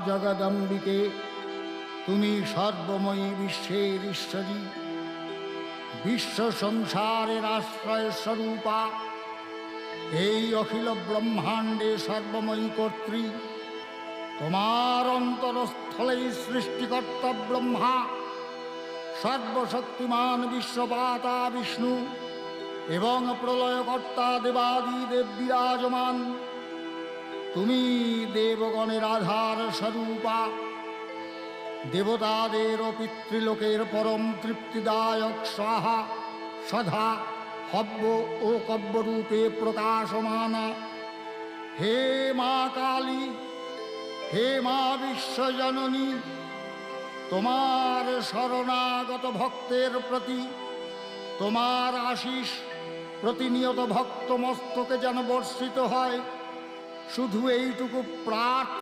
জগদম্বিকে, তুমি সর্বময়ী বিশ্বের ঈশ্বরী, বিশ্ব সংসারের আশ্রয় স্বরূপা, এই অখিল ব্রহ্মাণ্ডে সর্বময়ী কর্ত্রী। তোমার অন্তরস্থলেই সৃষ্টিকর্তা ব্রহ্মা, সর্বশক্তিমান বিশ্বপাতা বিষ্ণু এবং প্রলয়কর্তা দেবাদিদেব বিরাজমান। তুমি দেবগণের আধার স্বরূপা, দেবতাদের ও পিতৃলোকের পরম তৃপ্তিদায়ক স্বাহা সধা হব্য ও কব্যরূপে প্রকাশমানা। হে মা কালী, হে মা বিশ্বজননী, তোমার শরণাগত ভক্তের প্রতি তোমার আশিস প্রতিনিয়ত ভক্ত মস্তকে যেন বর্ষিত হয়, শুধু এইটুকু প্রার্থনা